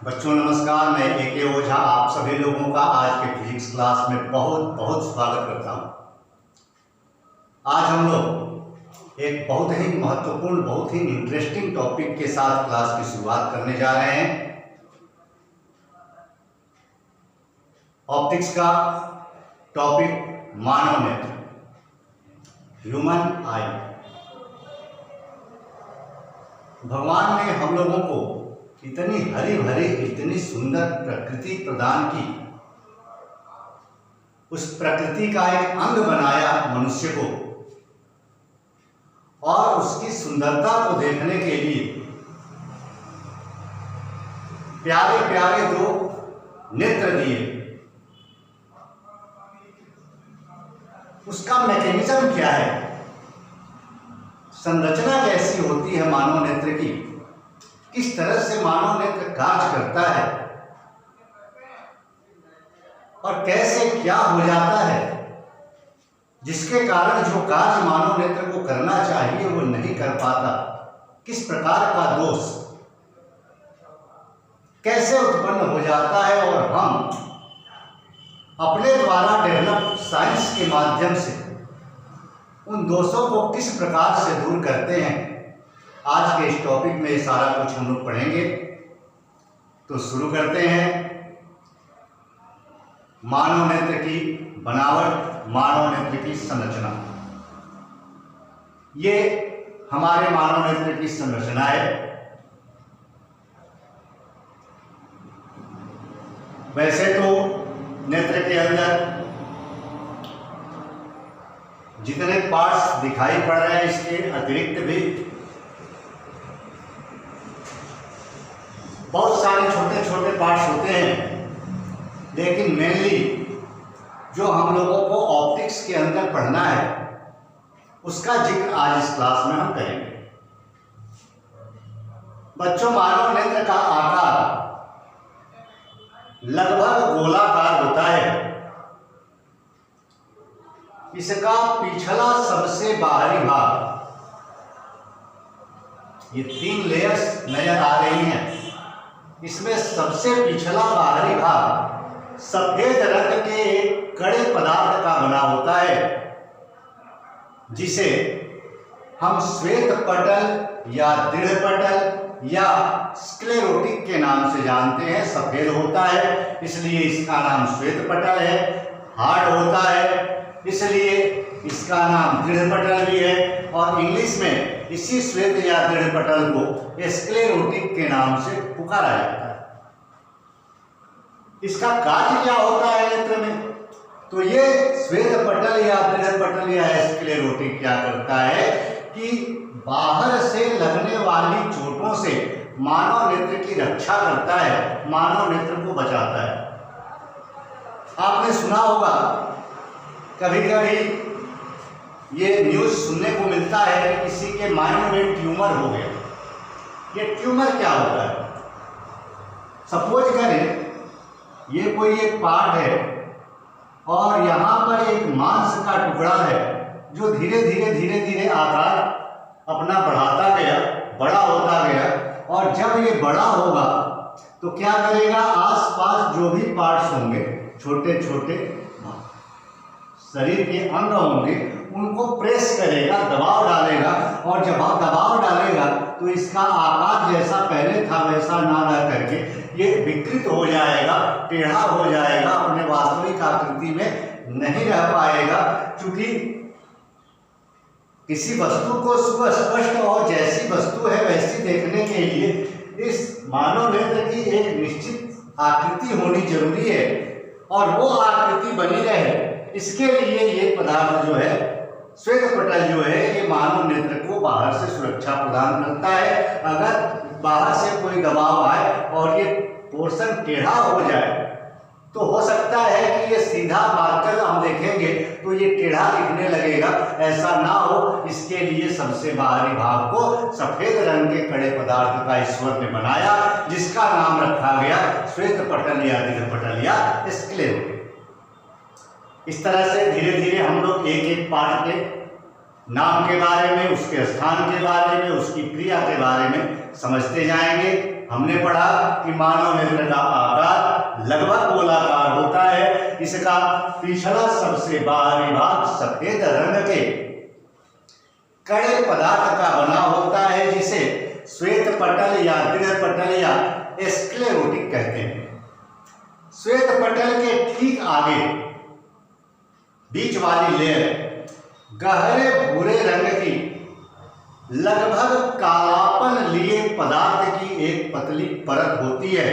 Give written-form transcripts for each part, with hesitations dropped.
बच्चों नमस्कार। मैं ए.के. ओझा आप सभी लोगों का आज के फिजिक्स क्लास में बहुत बहुत स्वागत करता हूं। आज हम लोग एक बहुत ही महत्वपूर्ण, बहुत ही इंटरेस्टिंग टॉपिक के साथ क्लास की शुरुआत करने जा रहे हैं। ऑप्टिक्स का टॉपिक मानव नेत्र, ह्यूमन आई। भगवान ने हम लोगों को इतनी हरी भरी, इतनी सुंदर प्रकृति प्रदान की, उस प्रकृति का एक अंग बनाया मनुष्य को, और उसकी सुंदरता को देखने के लिए प्यारे प्यारे दो नेत्र दिए। उसका मैकेनिज्म क्या है, संरचना कैसी होती है मानव नेत्र की, किस तरह से मानव नेत्र कार्य करता है और कैसे क्या हो जाता है जिसके कारण जो कार्य मानव नेत्र को करना चाहिए वो नहीं कर पाता, किस प्रकार का दोष कैसे उत्पन्न हो जाता है, और हम अपने द्वारा डेवलप साइंस के माध्यम से उन दोषों को किस प्रकार से दूर करते हैं। आज के इस टॉपिक में सारा कुछ हम लोग पढ़ेंगे। तो शुरू करते हैं। मानव नेत्र की बनावट, मानव नेत्र की संरचना। ये हमारे मानव नेत्र की संरचना है। वैसे तो नेत्र के अंदर जितने पार्ट्स दिखाई पड़ रहे हैं, इसके अतिरिक्त भी बहुत सारे छोटे छोटे पार्ट्स होते हैं, लेकिन मेनली जो हम लोगों को ऑप्टिक्स के अंदर पढ़ना है उसका जिक्र आज इस क्लास में हम करेंगे। बच्चों, मानव नेत्र का आकार लगभग गोलाकार होता है। इसका पिछला सबसे बाहरी भाग, ये 3 लेयर्स नजर आ रही हैं, इसमें सबसे पिछला बाहरी भाग सफेद रंग के एक कड़े पदार्थ का बना होता है, जिसे हम श्वेत पटल या दृढ़ पटल या स्क्लेरोटिक के नाम से जानते हैं। सफेद होता है इसलिए इसका नाम श्वेत पटल है, हार्ड होता है इसलिए इसका नाम दृढ़ पटल भी है, और इंग्लिश में इसी श्वेत या दृढ़ पटल को स्क्लेरोटिक के नाम से पुकारा जाता है। इसका कार्य क्या होता है नेत्र में, तो ये श्वेत पटल या दृढ़ पटल या स्क्लेरोटिक क्या करता है कि बाहर से लगने वाली चोटों से मानव नेत्र की रक्षा करता है, मानव नेत्र को बचाता है। आपने सुना होगा कभी कभी ये न्यूज़ सुनने को मिलता है कि किसी के माइंड में ट्यूमर हो गया। ये ट्यूमर क्या होता है, सपोज करें ये कोई एक पार्ट है और यहाँ पर एक मांस का टुकड़ा है जो धीरे धीरे आकार अपना बढ़ाता गया, बड़ा होता गया, और जब ये बड़ा होगा तो क्या करेगा, आसपास जो भी पार्ट्स होंगे, छोटे छोटे शरीर के अंग होंगे, उनको प्रेस करेगा, दबाव डालेगा, और जब दबाव डालेगा तो इसका आकार जैसा पहले था वैसा ना रह करके ये विकृत हो जाएगा, टेढ़ा हो जाएगा, अपने वास्तविक आकृति में नहीं रह पाएगा। क्योंकि किसी वस्तु को सुस्पष्ट और जैसी वस्तु है वैसी देखने के लिए इस मानव नेत्र की एक निश्चित आकृति होनी जरूरी है, और वो आकृति बनी रहे इसके लिए ये पदार्थ जो है, श्वेत पटल जो है, ये मानव नेत्र को बाहर से सुरक्षा प्रदान करता है। अगर बाहर से कोई दबाव आए और ये पोर्शन टेढ़ा हो जाए तो हो सकता है कि ये सीधा मार्कर हम देखेंगे तो ये टेढ़ा दिखने लगेगा, ऐसा ना हो इसके लिए सबसे बाहरी भाग को सफेद रंग के कड़े पदार्थ का ईश्वर ने बनाया, जिसका नाम रखा गया श्वेत पटल या दृढ़ पटल या स्क्लेरोटिक। इस तरह से धीरे धीरे हम लोग एक एक पार्ट के नाम के बारे में, उसके स्थान के बारे में, उसकी क्रिया के बारे में समझते जाएंगे। हमने पढ़ा कि मानव नेत्र का आकार लगभग गोलाकार होता है। इसका पिछला सबसे बाहरी भाग सफेद रंग के कड़े पदार्थ का बना होता है, जिसे श्वेत पटल या दृढ़ पटल या स्क्लेरोटिक कहते हैं। श्वेत पटल के ठीक आगे बीच वाली लेयर गहरे भूरे रंग की लगभग कालापन लिए पदार्थ की एक पतली परत होती है।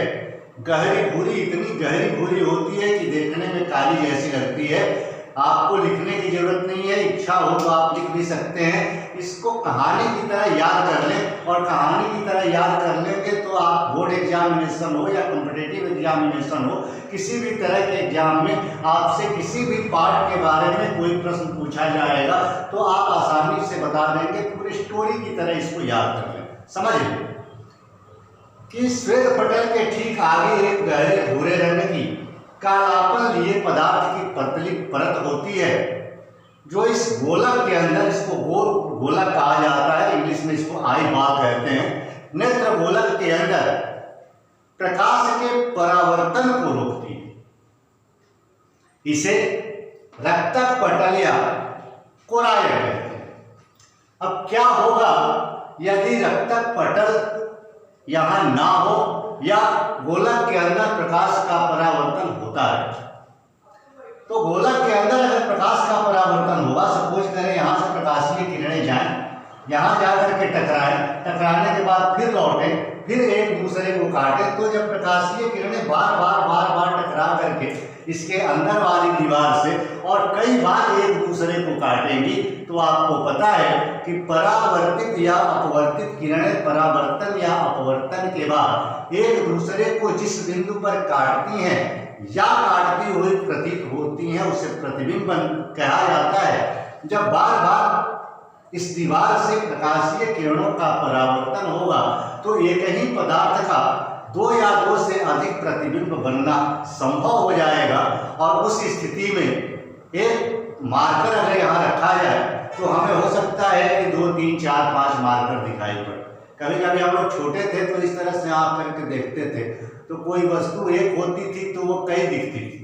गहरी भूरी, इतनी गहरी भूरी होती है कि देखने में काली जैसी लगती है। आपको लिखने की जरूरत नहीं है, इच्छा हो तो आप लिख भी सकते हैं। इसको कहानी की तरह याद कर लें, और कहानी की तरह याद कर लेंगे तो आप बोर्ड एग्जामिनेशन हो या कॉम्पिटिटिव एग्जामिनेशन हो, किसी भी तरह के एग्जाम में आपसे किसी भी पार्ट के बारे में कोई प्रश्न पूछा जाएगा तो आप आसानी से बता देंगे। पूरी स्टोरी की तरह इसको याद कर लें। समझ लें कि श्वेत पटल के ठीक आगे एक गहरे भूरे रंग की कालापन लिए पदार्थ की पतली परत होती है, जो इस गोलक के अंदर, इसको गोलक कहा जाता है, इंग्लिश में इसको आई बॉल कहते हैं, नेत्र गोलक के अंदर प्रकाश के परावर्तन को रोकती है। इसे रक्तक पटल या कोराइड कहते हैं। अब क्या होगा यदि रक्तक पटल यहां ना हो या गोलक के अंदर प्रकाश का परावर्तन होता है? तो गोलक के अंदर अगर प्रकाश का परावर्तन होगा, सपोज करें यहां से प्रकाशीय किरणें जाएं, यहां जाकर के टकराएं, टकराने के बाद फिर लौटें, फिर एक दूसरे को काटें, तो जब प्रकाशीय किरणें बार बार टकरा करके इसके अंदर वाली दीवार से और कई बार एक दूसरे को काटेंगी, तो आपको पता है कि परावर्तित या अपवर्तित किरणें परावर्तन या अपवर्तन के बाद एक दूसरे को जिस बिंदु पर काटती हैं या काटती हुई प्रतीत होती हैं, उसे प्रतिबिंब कहा जाता है। जब बार बार इस दीवार से प्रकाशीय किरणों का परावर्तन होगा तो एक ही पदार्थ का दो या दो से अधिक प्रतिबिंब बनना संभव हो जाएगा, और उस स्थिति में एक मार्कर अगर यहाँ रखा जाए तो हमें हो सकता है कि 2, 3, 4, 5 मार्कर दिखाई पड़े। कभी कभी हम लोग छोटे थे तो इस तरह से आप करके देखते थे, तो कोई वस्तु एक होती थी तो वो कई दिखती थी।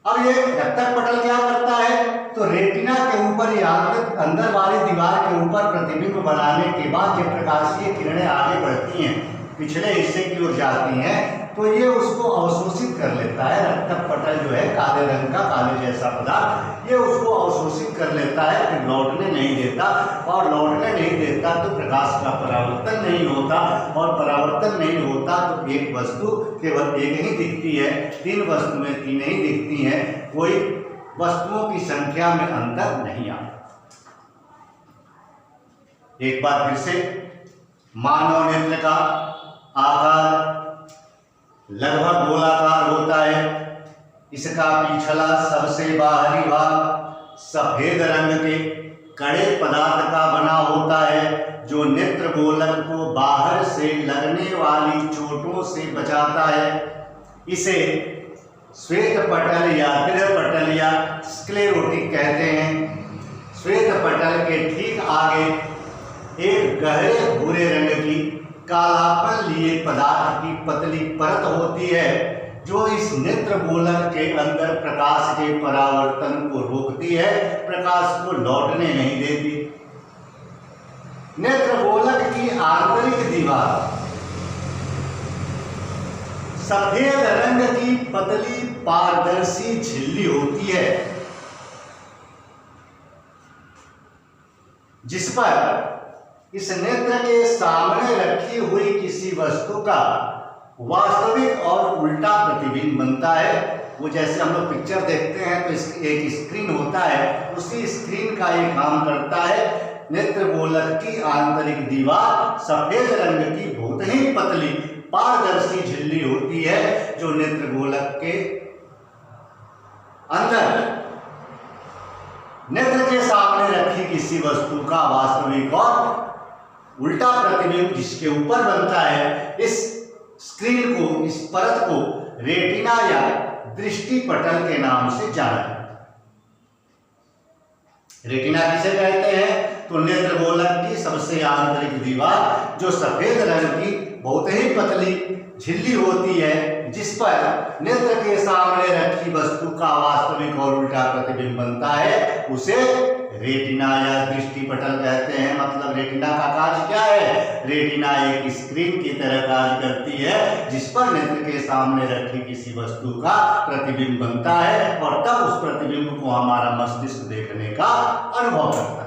अब ये रक्तक पटल क्या करता है, तो रेटिना के ऊपर या अंदर वाली दीवार के ऊपर प्रतिबिंब बनाने के बाद जब प्रकाशीय किरणें आगे बढ़ती हैं, पिछले हिस्से की ओर जाती हैं, तो ये उसको अवशोषित कर लेता है। रक्तक पटल जो है काले रंग का, काले जैसा पदार्थ, ये उसको अवशोषित कर लेता है, फिर लौटने नहीं देता, और लौटने नहीं देता तो प्रकाश का परावर्तन नहीं होता, और परावर्तन नहीं होता तो एक वस्तु केवल एक ही दिखती है, 3 वस्तुएं 3 ही दिखती हैं, कोई वस्तुओं की संख्या में अंतर नहीं आता। एक बार फिर से, मानव नेत्र का आकार लगभग गोलाकार होता है। इसका पिछला सबसे बाहरी भाग सफेद रंग के कड़े पदार्थ का बना होता है, जो नेत्र गोलक को बाहर से लगने वाली चोटों से बचाता है। इसे श्वेत पटल या दृढ़ पटल या स्क्लेरोटिक कहते हैं। श्वेत पटल के ठीक आगे एक गहरे भूरे रंग की कालापन लिए पदार्थ की पतली परत होती है, जो इस नेत्र गोलक के अंदर प्रकाश के परावर्तन को रोकती है, प्रकाश को लौटने नहीं देती। नेत्र गोलक की आंतरिक दीवार सफेद रंग की पतली पारदर्शी झिल्ली होती है, जिस पर इस नेत्र के सामने रखी हुई किसी वस्तु का वास्तविक और उल्टा प्रतिबिंब बनता है। वो जैसे हम लोग पिक्चर देखते हैं तो एक स्क्रीन होता है, उसी स्क्रीन का ये काम करता है। नेत्र गोलक की आंतरिक दीवार सफेद रंग की बहुत ही पतली पारदर्शी झिल्ली होती है, जो नेत्र गोलक के अंदर नेत्र के सामने रखी किसी वस्तु का वास्तविक और उल्टा प्रतिबिंब जिसके ऊपर बनता है। इस स्क्रीन को, इस परत को रेटिना या दृष्टि पटल के नाम से जाना जाता है। रेटिना किसे कहते हैं, तो नेत्र गोलक की सबसे आंतरिक दीवार जो सफेद रंग की बहुत ही पतली झिल्ली होती है, जिस पर नेत्र के सामने रखी वस्तु का वास्तविक और उल्टा प्रतिबिंब बनता है, उसे रेटिना या दृष्टिपटल कहते हैं। मतलब रेटिना का कार्य क्या है? रेटिना एक स्क्रीन की तरह कार्य करती है, जिस पर नेत्र के सामने रखी किसी वस्तु का प्रतिबिंब बनता है और तब उस प्रतिबिंब को हमारा मस्तिष्क देखने का अनुभव करता है।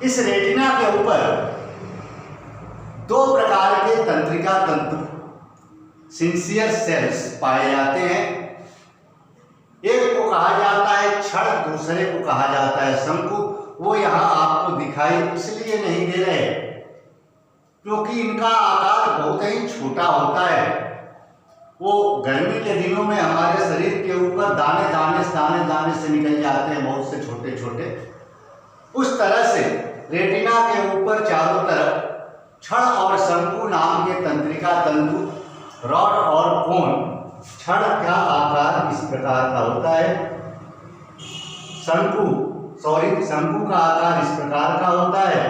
इस रेटिना के ऊपर दो प्रकार के तंत्रिका तंतु सिंसियर सेल्स पाए जाते हैं। एक को कहा जाता है छड़, दूसरे को कहा जाता है शंकु। वो यहाँ आपको दिखाई इसलिए नहीं दे रहे क्योंकि इनका आकार बहुत ही छोटा होता है। वो गर्मी के दिनों में हमारे शरीर के ऊपर दाने दाने से निकल जाते हैं, बहुत से छोटे छोटे। उस तरह से रेटिना के ऊपर चारों तरफ छड़ और शंकु नाम के तंत्रिका तंतु, रॉड और कोन। छड़ का आकार इस प्रकार का होता है, शंकु का आकार इस प्रकार का होता है।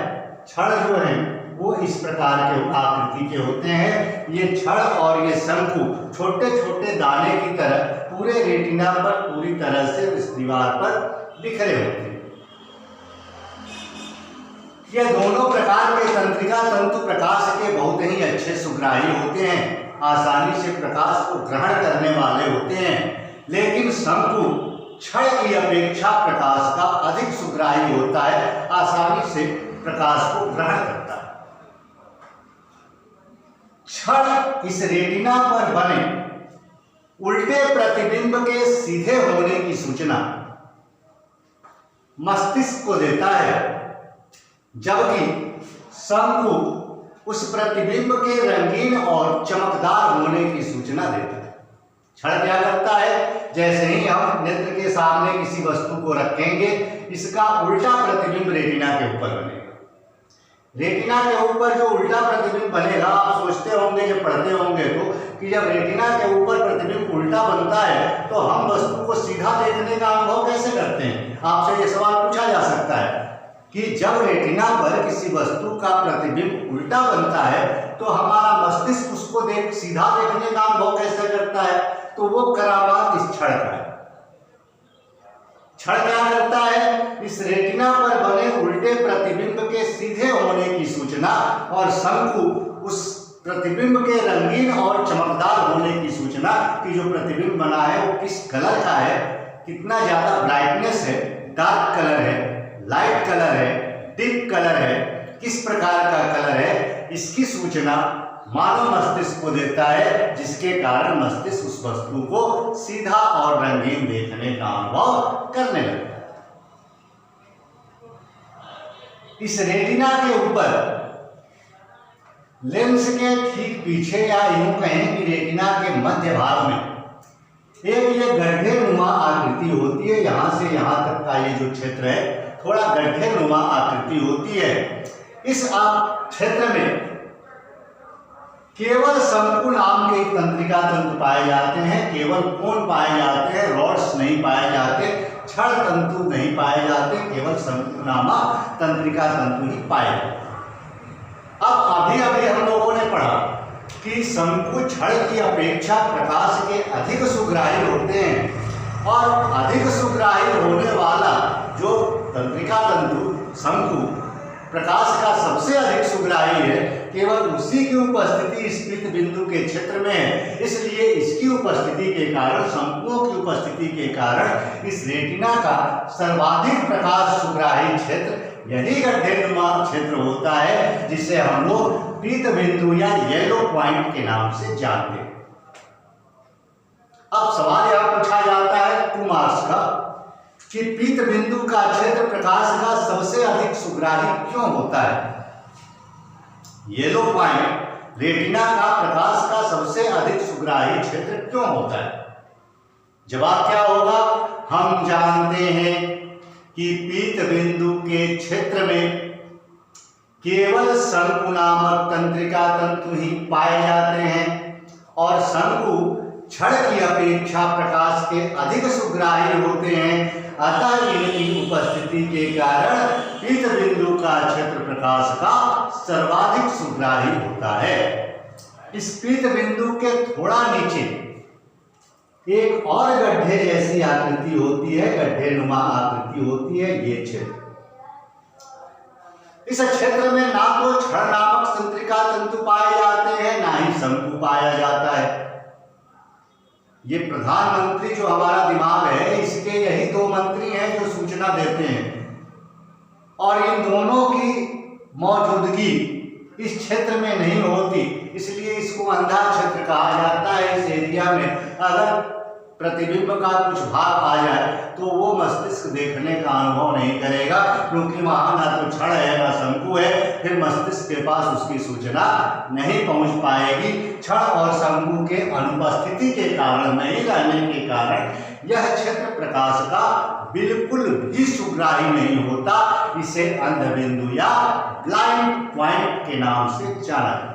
छड़ जो है वो इस प्रकार के आकृति के होते हैं। ये छड़ और ये शंकु छोटे छोटे दाने की तरह पूरे रेटिना पर पूरी तरह से इस दीवार पर बिखरे होते हैं। ये दोनों प्रकार के तंत्रिका तंतु प्रकाश के बहुत ही अच्छे सुग्राही होते हैं, आसानी से प्रकाश को ग्रहण करने वाले होते हैं। लेकिन शंकु छड़ की अपेक्षा प्रकाश का अधिक सुग्राही होता है, आसानी से प्रकाश को ग्रहण करता है। छड़ इस रेटिना पर बने उल्टे प्रतिबिंब के सीधे होने की सूचना मस्तिष्क को देता है, जबकि शंकु उस प्रतिबिंब के रंगीन और चमकदार होने की सूचना देता है। छड़ क्या करता है? जैसे ही हम नेत्र के सामने किसी वस्तु को रखेंगे, इसका उल्टा प्रतिबिंब रेटिना के ऊपर बनेगा। रेटिना के ऊपर जो उल्टा प्रतिबिंब बनेगा, आप सोचते होंगे, जब पढ़ते होंगे तो, कि जब रेटिना के ऊपर प्रतिबिंब उल्टा बनता है तो हम वस्तु को सीधा देखने का अनुभव कैसे करते हैं? आपसे ये सवाल पूछा जा सकता है कि जब रेटिना पर किसी वस्तु का प्रतिबिंब उल्टा बनता है तो हमारा मस्तिष्क उसको सीधा देखने का अनुभव कैसे करता है? तो वो करामात इस छड़ का है। छड़ क्या करता है? इस रेटिना पर बने उल्टे प्रतिबिंब के सीधे होने की सूचना और शंकु उस प्रतिबिंब के रंगीन और चमकदार होने की सूचना कि जो प्रतिबिंब बना है वो किस कलर का है, कितना ज्यादा ब्राइटनेस है, डार्क कलर है, लाइट कलर है, डीप कलर है, किस प्रकार का कलर है, इसकी सूचना मानव मस्तिष्क को देता है, जिसके कारण मस्तिष्क उस वस्तु को सीधा और रंगीन देखने का अनुभव करने लगता है। इस रेटिना के ऊपर लेंस के ठीक पीछे, या यूं कहें कि रेटिना के मध्य भाग में एक ये गड्ढे नुमा आकृति होती है। यहां से यहां तक का ये जो क्षेत्र है थोड़ा गड्ढे नुमा आकृति होती है। इस क्षेत्र में केवल शंकु नाम के तंत्रिका तंतु पाए जाते हैं, केवल कोन पाए जाते हैं, रॉड्स नहीं पाए जाते, छड़ तंतु नहीं पाए जाते, केवल शंकु नामक तंत्रिका तंतु ही पाए जाते। अब अभी हम लोगों ने पढ़ा कि शंकु छड़ की अपेक्षा प्रकाश के अधिक सुग्राही होते हैं, और अधिक सुग्राही होने वाला जो तंत्रिका तंतु शंकु प्रकाश का सबसे अधिक सुग्राही है, केवल उसी की उपस्थिति स्फीत बिंदु के क्षेत्र में है। इसलिए इसकी उपस्थिति के कारण, शंकुओं की उपस्थिति के कारण इस रेटिना का सर्वाधिक प्रकाश सुग्राही क्षेत्र यही गड्ढेनुमा क्षेत्र होता है, जिसे हम लोग पीत बिंदु या येलो पॉइंट के नाम से जानते हैं। अब सवाल यहां पूछा जाता है 2 मार्क्स का कि पीत बिंदु का क्षेत्र प्रकाश का सबसे अधिक सुग्राही क्यों होता है? येलो पॉइंट रेटिना का प्रकाश का सबसे अधिक सुग्राही क्षेत्र क्यों होता है? जवाब क्या होगा? हम जानते हैं कि पीत बिंदु के क्षेत्र में केवल शंकु नामक तंत्रिका तंतु ही पाए जाते हैं, और शंकु छड़ की अपेक्षा प्रकाश के अधिक सुग्राही होते हैं, अतः इनकी उपस्थिति के कारण पीत बिंदु का क्षेत्र प्रकाश का सर्वाधिक सुग्राही होता है। इस पीत बिंदु के थोड़ा नीचे एक और गड्ढे जैसी आकृति होती है, गड्ढे नुमा आकृति होती है, ये क्षेत्र। इस क्षेत्र में ना तो छड़ नामक तंत्रिका तंतु पाए जाते हैं, ना ही शंकु पाया जाता है। ये प्रधानमंत्री जो हमारा दिमाग है, इसके यही दो मंत्री हैं जो सूचना देते हैं, और इन दोनों की मौजूदगी इस क्षेत्र में नहीं होती, इसलिए इसको अंधा क्षेत्र कहा जाता है। इस एरिया में अगर प्रतिबिंब का कुछ भाग आ जाए तो वो मस्तिष्क देखने का अनुभव नहीं करेगा, क्योंकि वहां ना तो छड़ है ना शंकु है, फिर मस्तिष्क के पास उसकी सूचना नहीं पहुंच पाएगी। छड़ और शंकु के अनुपस्थिति के कारण, नहीं रहने के कारण यह क्षेत्र प्रकाश का बिल्कुल भी सुग्राही नहीं होता। इसे अंधबिंदु या ब्लाइंड पॉइंट के नाम से जाना जाता है।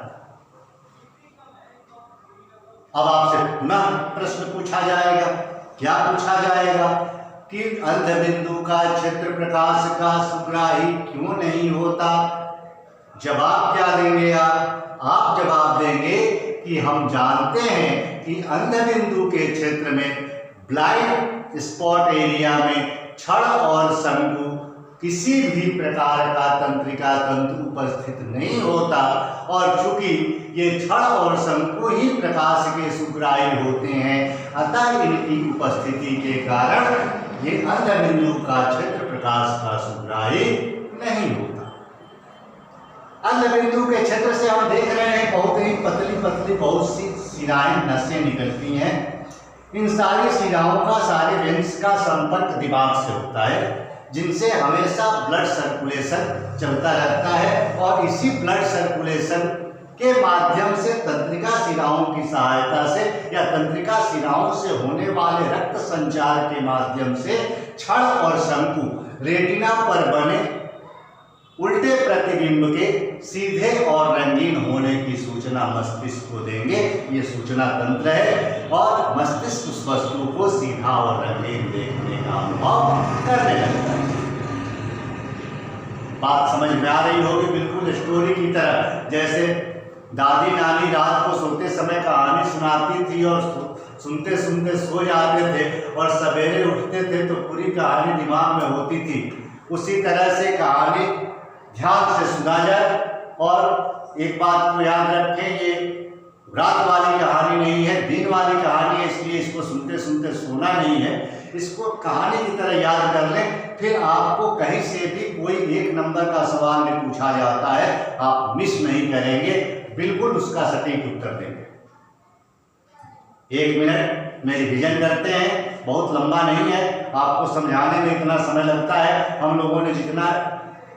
अब आपसे पुनः प्रश्न पूछा जाएगा, क्या पूछा जाएगा कि अंधबिंदु का क्षेत्र प्रकाश का सुग्राही क्यों नहीं होता? जवाब क्या देंगे आप जवाब देंगे कि हम जानते हैं कि अंधबिंदु के क्षेत्र में ब्लाइंड स्पॉट एरिया में छड़ और शंकु किसी भी प्रकार का तंत्रिका तंतु उपस्थित नहीं होता, और चूंकि ये छड़ और शंकु ही प्रकाश के सुग्राही होते हैं, अतः इनकी उपस्थिति के कारण ये अंधबिंदु का क्षेत्र प्रकाश का सुग्राही नहीं होता। अंधबिंदु के क्षेत्र से हम देख रहे हैं बहुत ही पतली पतली बहुत सी शिराएं, नसें निकलती हैं। इन सारी शिराओं का, सारे वेन्स का संपर्क दिमाग से होता है, जिनसे हमेशा ब्लड सर्कुलेशन चलता रहता है, और इसी ब्लड सर्कुलेशन के माध्यम से तंत्रिका शिराओं की सहायता से या तंत्रिका शिराओं से होने वाले रक्त संचार के माध्यम से छड़ और शंकु रेटिना पर बने उल्टे प्रतिबिंब के सीधे और रंगीन होने की सूचना मस्तिष्क को देंगे। ये सूचना तंत्र है, और मस्तिष्क उस वस्तु को सीधा और रंगीन देखने का अनुभव करने लगता है। बात समझ में आ रही होगी, बिल्कुल स्टोरी की तरह। जैसे दादी नानी रात को सोते समय कहानी सुनाती थी और सुनते सुनते सो जाते थे, और सवेरे उठते थे तो पूरी कहानी दिमाग में होती थी। उसी तरह से कहानी ध्यान से सुना जाए। और एक बात को याद रखें, ये रात वाली कहानी नहीं है, दिन वाली कहानी है, इसलिए इसको सुनते सुनते सोना नहीं है। इसको कहानी की तरह याद कर लें, फिर आपको कहीं से भी कोई एक नंबर का सवाल में पूछा जाता है, आप मिस नहीं करेंगे, बिल्कुल उसका सटीक उत्तर देंगे। 1 मिनट मेरी करते हैं, बहुत लंबा नहीं है, आपको समझाने में इतना समय लगता है। हम लोगों ने जितना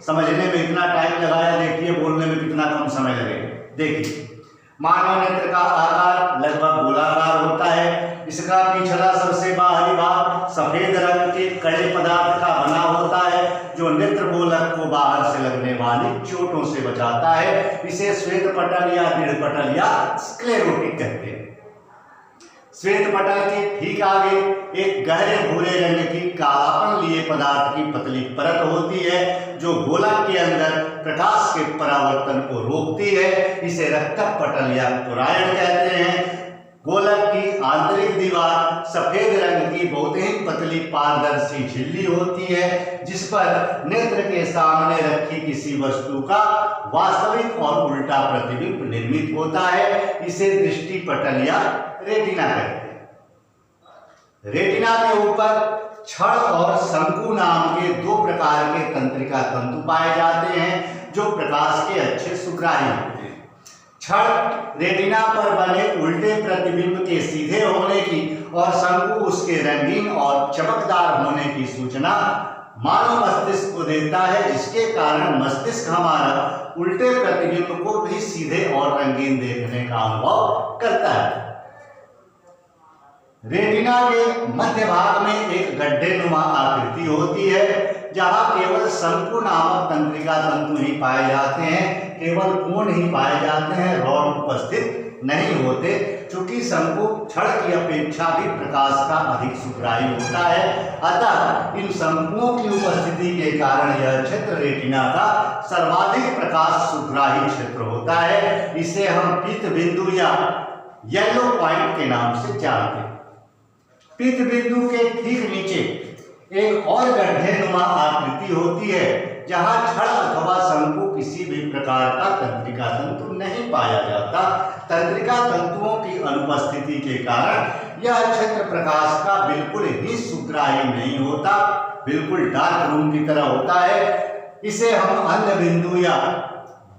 समझने में इतना टाइम लगाया, देखिए बोलने में कितना कम समय लगेगा। देखिए, मानव नेत्र का आकार लगभग गोलाकार होता है। इसका पिछला सबसे बाहरी भाग सफेद रंग के कड़े पदार्थ का बना होता है, जो नेत्र गोलक को बाहर से लगने वाली चोटों से बचाता है। इसे श्वेत पटल या दृढ़ पटल या स्क्लेरोटिक कहते हैं। श्वेत पटल के ठीक आगे एक गहरे भूरे रंग की कालापन लिए पदार्थ की पतली परत होती है, जो गोलक के अंदर प्रकाश के परावर्तन को रोकती है। इसे रक्तक पटल या पुरायण कहते हैं। गोलक की आंतरिक दीवार सफेद रंग की बहुत ही पतली पारदर्शी झिल्ली होती है, जिस पर नेत्र के सामने रखी किसी वस्तु का वास्तविक और उल्टा प्रतिबिंब निर्मित होता है। इसे दृष्टि पटल या रेटिना कहते हैं। रेटिना के ऊपर छड़ और शंकु नाम के 2 प्रकार के तंत्रिका तंतु पाए जाते हैं, जो प्रकाश के अच्छे सुग्राही होते हैं। छड़ रेटिना पर बने उल्टे प्रतिबिंब के सीधे होने की और शंकु उसके रंगीन और चमकदार होने की सूचना मानव मस्तिष्क को देता है, जिसके कारण मस्तिष्क हमारा उल्टे प्रतिबिंब को भी सीधे और रंगीन देखने का अनुभव करता है। रेटिना के मध्य भाग में एक गड्ढे नुमा आकृति होती है, जहां केवल शंकु नामक तंत्रिका तंतु ही पाए जाते हैं, केवल कोण ही पाए जाते हैं, रॉड उपस्थित नहीं होते, चूंकि शंकु छड़ की अपेक्षा भी प्रकाश का अधिक सुग्राही होता है। अतः इन शंकुओं की उपस्थिति के कारण यह क्षेत्र रेटिना का सर्वाधिक प्रकाश सुग्राही क्षेत्र होता है। इसे हम पीत बिंदु या येलो पॉइंट के नाम से जानते हैं। पीत बिंदु के ठीक नीचे एक और गड्ढेनुमा आकृति होती है, जहां छड़ अथवा शंकु किसी भी प्रकार का तंत्रिका तंतु नहीं पाया जाता। तंत्रिका तंतुओं की अनुपस्थिति के कारण यह क्षेत्र प्रकाश का बिल्कुल ही सुग्राही नहीं होता, बिल्कुल डार्क रूम की तरह होता है। इसे हम अंध बिंदु या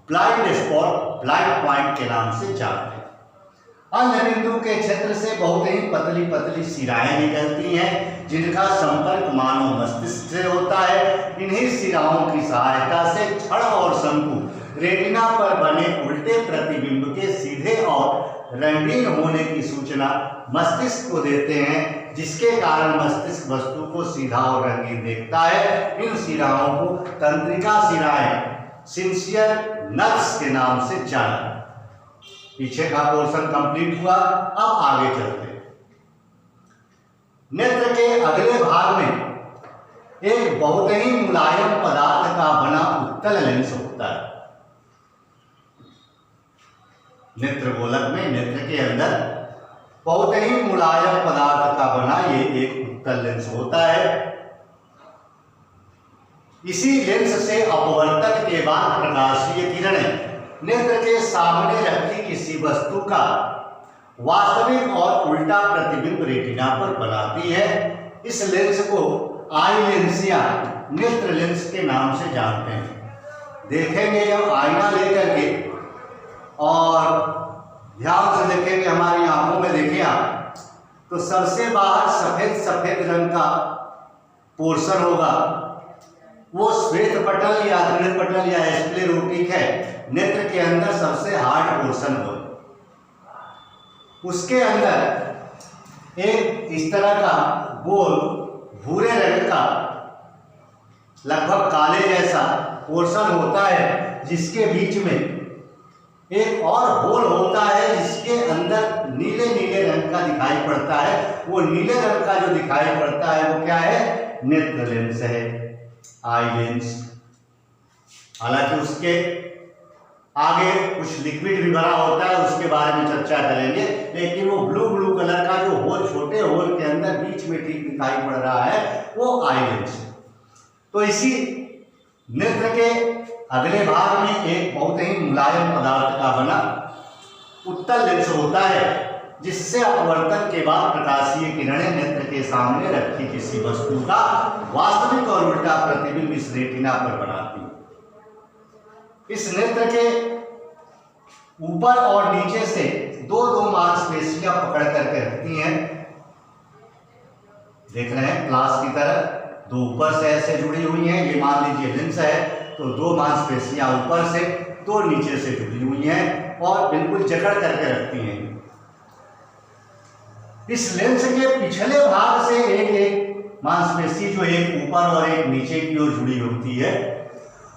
ब्लाइंड स्पॉट, ब्लाइंड पॉइंट के नाम से जानते हैं। अंध बिंदु के क्षेत्र से बहुत ही पतली पतली सिराएं निकलती हैं, जिनका संपर्क मानव मस्तिष्क से होता है। इन्हीं सिराओं की सहायता से छड़ और शंकु रेटिना पर बने उल्टे प्रतिबिंब के सीधे और रंगीन होने की सूचना मस्तिष्क को देते हैं, जिसके कारण मस्तिष्क वस्तु को सीधा और रंगीन देखता है। इन सिराओं को तंत्रिका सिराएं, सिंसियर नर्व्स के नाम से जाना। पीछे का पोर्शन कंप्लीट हुआ, अब आगे चलते हैं। नेत्र के अगले भाग में एक बहुत ही मुलायम पदार्थ का बना उत्तल लेंस होता है। नेत्र गोलक में, नेत्र के अंदर बहुत ही मुलायम पदार्थ का बना ये एक उत्तल लेंस होता है। इसी लेंस से अपवर्तन के बाद प्रकाशीय किरणें नेत्र के सामने रखी किसी वस्तु का वास्तविक और उल्टा प्रतिबिंब रेटिना पर बनाती है। इस लेंस को आई लेंस या नेत्र लेंस के नाम से जानते हैं। देखेंगे जब आईना लेकर के और ध्यान से देखेंगे, हमारी आंखों में देखें आप, तो सबसे बाहर सफेद सफेद रंग का पोर्शन होगा, वो श्वेत पटल या दृढ़ पटल या स्क्लेरोटिक है। नेत्र के अंदर सबसे हार्ड पोर्शन हो, उसके अंदर एक इस तरह का गोल भूरे रंग का लगभग काले जैसा पोर्शन होता है, जिसके बीच में एक और होल होता है, जिसके अंदर नीले नीले रंग का दिखाई पड़ता है। वो नीले रंग का जो दिखाई पड़ता है वो क्या है? नेत्र लेंस है, आई लेंस। हालांकि उसके आगे कुछ लिक्विड भी भरा होता है, उसके बारे में चर्चा करेंगे, लेकिन वो ब्लू कलर का जो होल, छोटे होल के अंदर बीच में ठीक दिखाई पड़ रहा है, वो आई लेंस। तो इसी नेत्र के अगले भाग में एक बहुत ही मुलायम पदार्थ का बना उत्तल लेंस होता है, जिससे अपवर्तन के बाद प्रकाशीय किरणें नेत्र के सामने रखी किसी वस्तु का वास्तविक और उल्टा प्रतिबिंब इस रेटिना पर बनाती है। इस नेत्र के ऊपर और नीचे से दो मांसपेशियां पकड़ करके रखती हैं। देख रहे हैं क्लास की तरह, दो ऊपर से ऐसे जुड़ी हुई हैं। ये मान लीजिए लेंस है, तो दो मांसपेशियां ऊपर से, दो नीचे से जुड़ी हुई हैं और बिल्कुल जकड़ करके रखती हैं। इस लेंस के पिछले भाग से एक मांसपेशी जो एक ऊपर और एक नीचे की ओर जुड़ी होती है,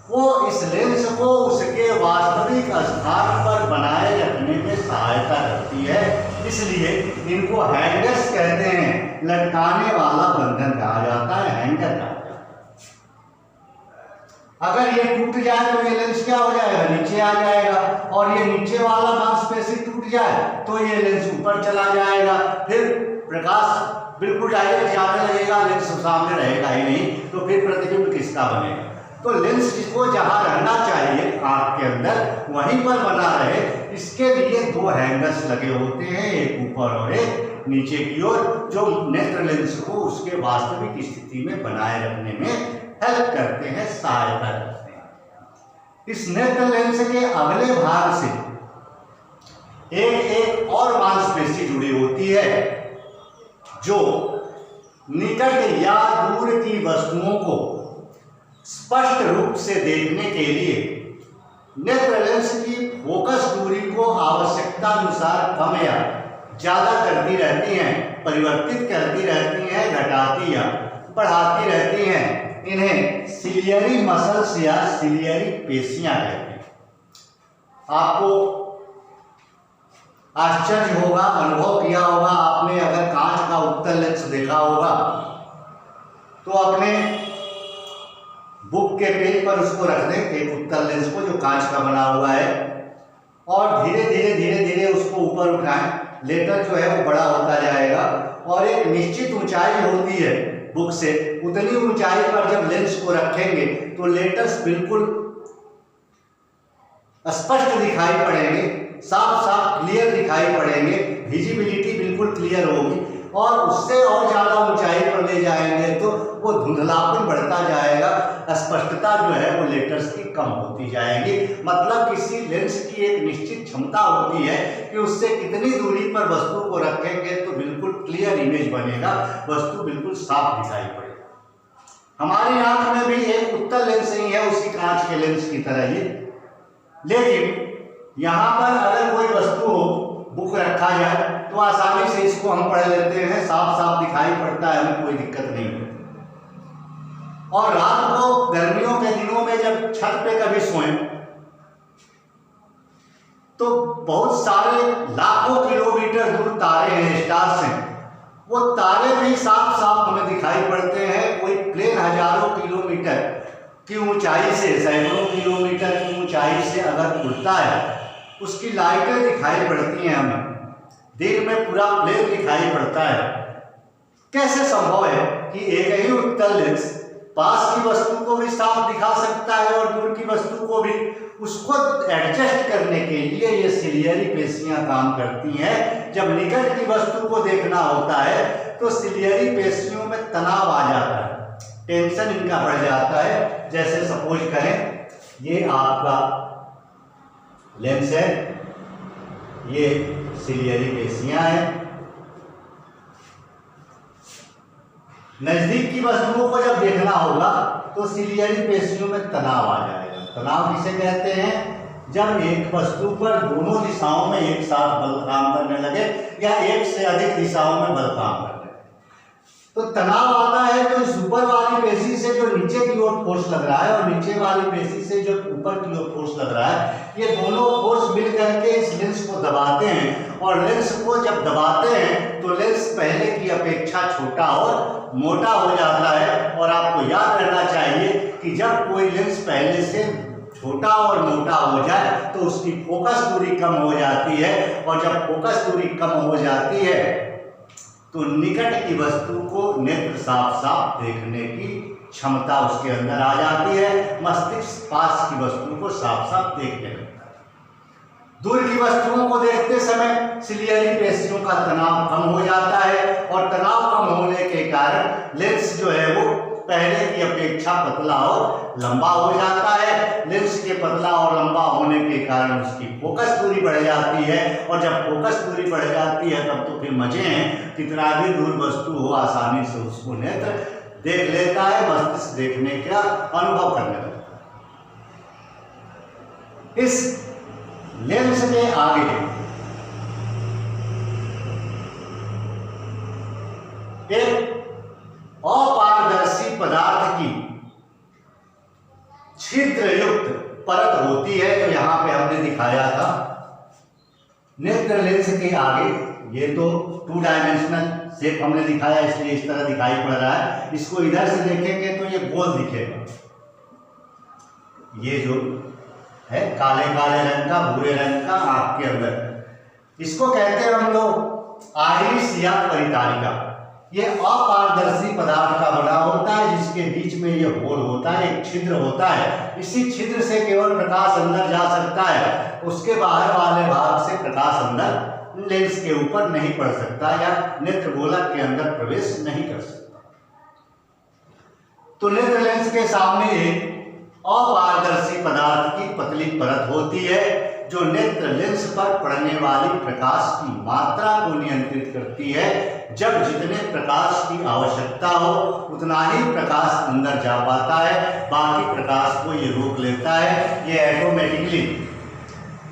वो इस लेंस को उसके वास्तविक स्थान पर बनाए रखने में सहायता करती है। इसलिए इनको हैंगर्स कहते हैं, लटकाने वाला बंधन कहा जाता है, हैंगर कहा जाता है। अगर ये टूट जाए तो ये लेंस क्या हो जाएगा? नीचे आ जाएगा, और ये नीचे वाला मांसपेशी टूट जाए तो ये लेंस ऊपर चला जाएगा। फिर प्रकाश बिल्कुल डायरेक्ट जाने लगेगा, लेंस सामने रहेगा ही नहीं, तो फिर प्रतिबिंब किसका बनेगा? तो लेंस जिसको जहां रहना चाहिए आंख के अंदर, वहीं पर बना रहे, इसके लिए दो हैंगर्स लगे होते हैं, एक ऊपर और एक नीचे की ओर, जो नेत्र लेंस को उसके वास्तविक स्थिति में बनाए रखने में हेल्प करते हैं, सहायता करते हैं। इस नेत्र लेंस के अगले भाग से एक और मांसपेशी जुड़ी होती है, जो निकट या दूर की वस्तुओं को स्पष्ट रूप से देखने के लिए नेत्र लेंस की फोकस दूरी को आवश्यकता अनुसार कम या ज्यादा करती रहती हैं, परिवर्तित करती रहती हैं, घटाती या बढ़ाती रहती हैं। इन्हें सिलियरी मसल्स या सिलियरी पेशियां कहते हैं। आपको आश्चर्य होगा, अनुभव किया होगा आपने। अगर कांच का उत्तल लेंस देखा होगा तो अपने बुक के पेज पर उसको रख दें, एक उत्तल लेंस को जो कांच का बना हुआ है, और धीरे धीरे उसको ऊपर उठाएं। लेटर जो है वो बड़ा होता जाएगा और एक निश्चित ऊंचाई होती है बुक से, उतनी ऊंचाई पर जब लेंस को रखेंगे तो लेटर्स बिल्कुल स्पष्ट दिखाई पड़ेंगे, साफ साफ क्लियर दिखाई पड़ेंगे, विजिबिलिटी बिल्कुल क्लियर होगी। और उससे और ज़्यादा ऊंचाई पर ले जाएंगे तो वो धुंधलापन बढ़ता जाएगा, स्पष्टता जो है वो लेटर्स की कम होती जाएगी। मतलब किसी लेंस की एक निश्चित क्षमता होती है कि उससे कितनी दूरी पर वस्तु को रखेंगे तो बिल्कुल क्लियर इमेज बनेगा, वस्तु बिल्कुल साफ दिखाई पड़ेगा। हमारी आंख में भी एक उत्तल लेंस ही है, उसी कांच के लेंस की तरह ही। लेकिन यहाँ पर अगर कोई वस्तु हो, बुक रखा जाए तो आसानी से इसको हम पढ़ लेते हैं, साफ साफ दिखाई पड़ता है, हमें कोई दिक्कत नहीं होती। और रात को गर्मियों के दिनों में जब छत पे कभी सोएं तो बहुत सारे लाखों किलोमीटर दूर तारे हैं, स्टार्स हैं, वो तारे भी साफ साफ हमें दिखाई पड़ते हैं। कोई प्लेन हजारों किलोमीटर की ऊंचाई से, सैकड़ों किलोमीटर की ऊंचाई से अगर उड़ता है, उसकी लाइटें दिखाई पड़ती हैं हमें, दिन में पूरा प्लेन दिखाई पड़ता है। कैसे संभव है कि एक ही उत्तल लेंस पास की वस्तु को भी साफ दिखा सकता है और दूर की वस्तु को भी? उसको एडजस्ट करने के लिए ये सिलियरी पेशियां काम करती हैं। जब निकट की वस्तु को देखना होता है तो सिलियरी पेशियों में तनाव आ जाता है, टेंशन इनका बढ़ जाता है। जैसे सपोज करें ये आपका लेंस है, ये सिलियरी पेशियां हैं। नजदीक की वस्तुओं को जब देखना होगा तो सिलियरी पेशियों में तनाव आ जाएगा। तनाव किसे कहते हैं? जब एक वस्तु पर दोनों दिशाओं में एक साथ बल काम करने लगे या एक से अधिक दिशाओं में बल काम करने लगे तो तनाव आता है। तो इस ऊपर वाली पेशी से जो नीचे की ओर फोर्स लग रहा है और नीचे वाली पेशी से जो ऊपर की ओर फोर्स लग रहा है, ये दोनों फोर्स मिल करके इस लेंस को दबाते हैं। और लेंस को जब दबाते हैं तो लेंस पहले की अपेक्षा छोटा और मोटा हो जाता है। और आपको याद रहना चाहिए कि जब कोई लेंस पहले से छोटा और मोटा हो जाए तो उसकी फोकस दूरी कम हो जाती है, और जब फोकस दूरी कम हो जाती है तो निकट की वस्तु को नेत्र साफ साफ देखने की क्षमता उसके अंदर आ जाती है। मस्तिष्क पास की वस्तु को साफ साफ देखने लगता है। दूर की वस्तुओं को देखते समय सिलियरी पेशियों का तनाव कम हो जाता है, और तनाव कम होने के कारण लेंस जो है वो पहले की अपेक्षा पतला और लंबा हो जाता है। लेंस के पतला और लंबा होने के कारण उसकी फोकस दूरी बढ़ जाती है, और जब फोकस दूरी बढ़ जाती है तब तो फिर मजे हैं, कितना भी दूर वस्तु हो आसानी से उसको नेत्र देख लेता है, मस्तिष्क देखने का अनुभव करने लगता है। इस लेंस के आगे एक अपारदर्शी पदार्थ की छिद्र युक्त परत होती है, जो यहां पे हमने दिखाया था। नेत्र लेंस के आगे ये तो 2 डायमेंशनल शेप हमने दिखाया, इसलिए इस तरह दिखाई पड़ रहा है। इसको इधर से देखेंगे तो ये गोल दिखेगा। ये जो है काले काले रंग का, भूरे रंग का आंख के अंदर, इसको कहते हैं हम लोग आइरिस या परितारिका। ये अपारदर्शी पदार्थ का बना होता है, जिसके बीच में ये होल होता है, एक छिद्र होता है। इसी छिद्र से केवल प्रकाश अंदर जा सकता है, उसके बाहर वाले भाग से प्रकाश अंदर लेंस के ऊपर नहीं पड़ सकता या नेत्र गोलक के अंदर प्रवेश नहीं कर सकता। तो नेत्र लेंस के सामने एक अपारदर्शी पदार्थ की पतली परत होती है, जो नेत्र लेंस पर पड़ने वाली प्रकाश की मात्रा को नियंत्रित करती है। जब जितने प्रकाश की आवश्यकता हो उतना ही प्रकाश अंदर जा पाता है, बाकी प्रकाश को ये रोक लेता है। ये ऑटोमेटिकली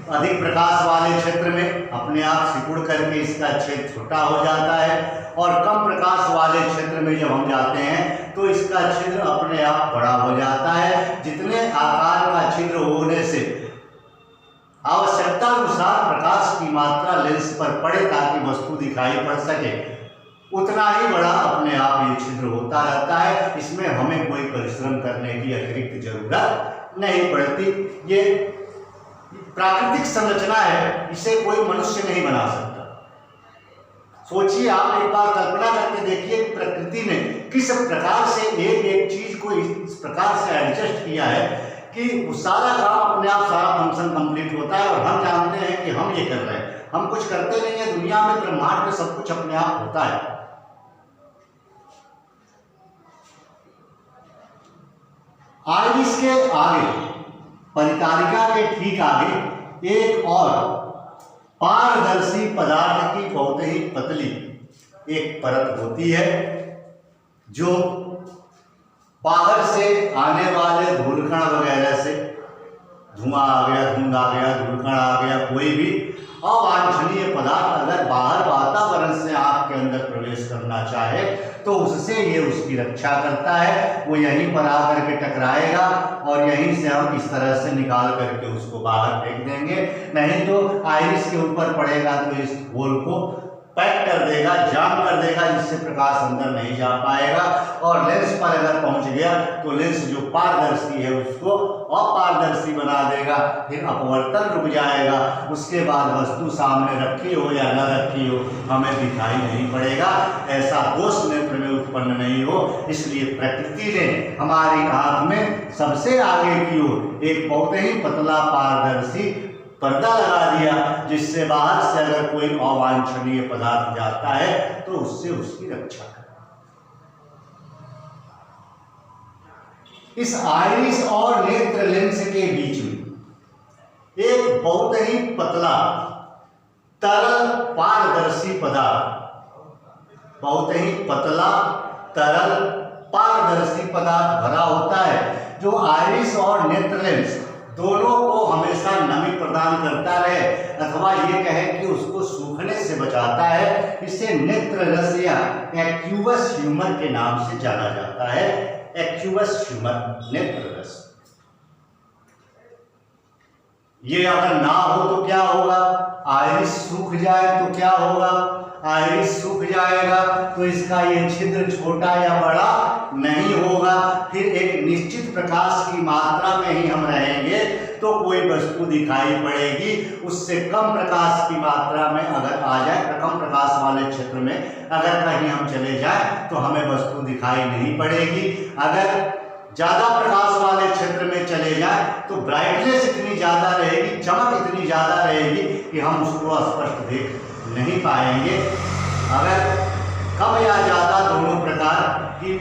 अधिक प्रकाश वाले क्षेत्र में अपने आप सिकुड़ करके इसका छेद छोटा हो जाता है, और कम प्रकाश वाले क्षेत्र में जब हम जाते हैं तो इसका छिद्र अपने आप बड़ा हो जाता है। जितने आकार का छिद्र होने से आवश्यकता अनुसार प्रकाश की मात्रा लेंस पर पड़े ताकि वस्तु दिखाई पड़ सके, उतना ही बड़ा अपने आप ये छिद्र होता रहता है। इसमें हमें कोई परिश्रम करने की अतिरिक्त जरूरत नहीं पड़ती। ये प्राकृतिक संरचना है, इसे कोई मनुष्य नहीं बना सकता। सोचिए, आप एक बार कल्पना करके देखिए प्रकृति ने किस प्रकार से एक एक चीज को इस प्रकार से एडजस्ट किया है कि वो सारा काम अपने आप, सारा फंक्शन कंप्लीट होता है। और हम जानते हैं कि हम ये कर रहे हैं, हम कुछ करते नहीं है। दुनिया में, ब्रह्मांड में सब कुछ अपने आप होता है। आइरिस के आगे, परिकारिका के ठीक आगे एक और पारदर्शी पदार्थ की बहुत ही पतली एक परत होती है, जो बाहर से आने वाले धूलकण वगैरह से, धुआं आ गया, धुंध आ गया, धूलकण आ गया, कोई भी अवांछनीय पदार्थ अगर बाहर वातावरण से आंख के अंदर प्रवेश करना चाहे तो उससे ये उसकी रक्षा करता है। वो यहीं पर आकर के टकराएगा और यहीं से हम इस तरह से निकाल करके उसको बाहर फेंक देंगे। नहीं तो आइरिस के ऊपर पड़ेगा तो इस होल को पैक कर देगा, जाम कर देगा, जिससे प्रकाश अंदर नहीं जा पाएगा। और लेंस पर अगर पहुंच गया तो लेंस जो पारदर्शी है उसको अपारदर्शी बना देगा, फिर अपवर्तन रुक जाएगा। उसके बाद वस्तु सामने रखी हो या न रखी हो हमें दिखाई नहीं पड़ेगा, ऐसा दोष नेत्र में उत्पन्न नहीं हो। इसलिए प्रकृति ने हमारी आंख में सबसे आगे की ओर एक बहुत ही पतला पारदर्शी पर्दा लगा दिया, जिससे बाहर से अगर कोई अवांछनीय पदार्थ जाता है तो उससे उसकी रक्षा करे। इस आइरिस और नेत्र लेंस के बीच में एक बहुत ही पतला तरल पारदर्शी पदार्थ, बहुत ही पतला तरल पारदर्शी पदार्थ भरा होता है, जो आइरिस और नेत्र लेंस दोनों को हमेशा नमी प्रदान करता रहे, अथवा ये कहें कि उसको सूखने से बचाता है। इसे नेत्र रस या एक्यूवस ह्यूमर के नाम से जाना जाता है। एक्यूवस ह्यूमर, नेत्र रस। ये अगर ना हो तो क्या होगा? आइरिस सूख जाए तो क्या होगा? आइरिस सूख जाएगा तो इसका ये छिद्र छोटा या बड़ा नहीं होगा। फिर एक निश्चित प्रकाश की मात्रा में ही हम रहेंगे तो कोई वस्तु दिखाई पड़ेगी। उससे कम प्रकाश की मात्रा में अगर आ जाए, कम प्रकाश वाले क्षेत्र में अगर कहीं हम चले जाएं तो हमें वस्तु दिखाई नहीं पड़ेगी। अगर ज्यादा प्रकाश वाले क्षेत्र में चले जाए तो ब्राइटनेस इतनी ज्यादा रहेगी, चमक इतनी ज्यादा रहेगी कि हम उसको स्पष्ट देख नहीं पाएंगे। अगर कम या ज्यादा दोनों प्रकार की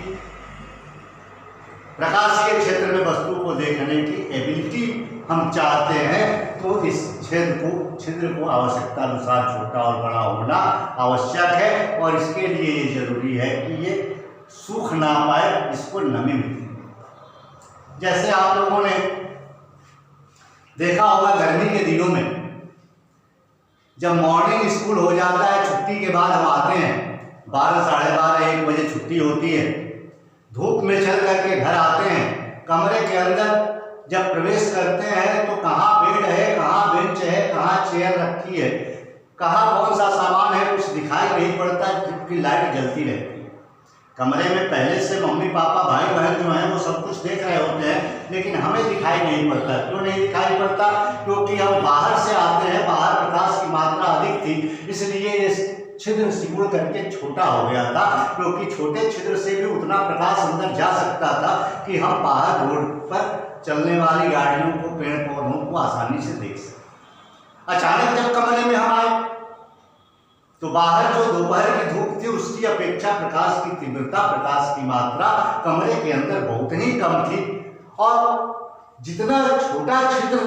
प्रकाशीय क्षेत्र में वस्तु को देखने की एबिलिटी हम चाहते हैं तो इस छिद्र को आवश्यकता अनुसार छोटा और बड़ा होना आवश्यक है। और इसके लिए ये जरूरी है कि ये सूख ना पाए, इसको नमी मिले। जैसे आप लोगों ने देखा होगा गर्मी के दिनों में जब मॉर्निंग स्कूल हो जाता है, छुट्टी के बाद हम आते हैं, 12, साढ़े 12, 1 बजे छुट्टी होती है, धूप में चल करके घर आते हैं, कमरे के अंदर जब प्रवेश करते हैं तो कहाँ बेड है, कहाँ बेंच है, कहाँ चेयर रखी है, कहाँ कौन सा सामान है, कुछ दिखाई नहीं पड़ता क्योंकि लाइट जलती रहती है। कमरे में पहले से मम्मी पापा भाई बहन जो हैं वो सब कुछ देख रहे होते हैं, लेकिन हमें दिखाई नहीं पड़ता। क्यों नहीं दिखाई पड़ता? क्योंकि हम बाहर से आते हैं, बाहर प्रकाश की मात्रा अधिक थी, इसलिए ये छिद्र सिकुड़ करके छोटा हो गया था। क्योंकि छोटे छिद्र से भी उतना प्रकाश अंदर जा सकता था कि हम बाहर रोड पर चलने वाली गाड़ियों को, पेड़ पौधों को आसानी से देख सकें। अचानक जब कमरे में हम आए तो बाहर जो दोपहर की धूप थी उसकी अपेक्षा प्रकाश की तीव्रता, प्रकाश की मात्रा कमरे के अंदर बहुत ही कम थी। और जितना छोटा छिद्र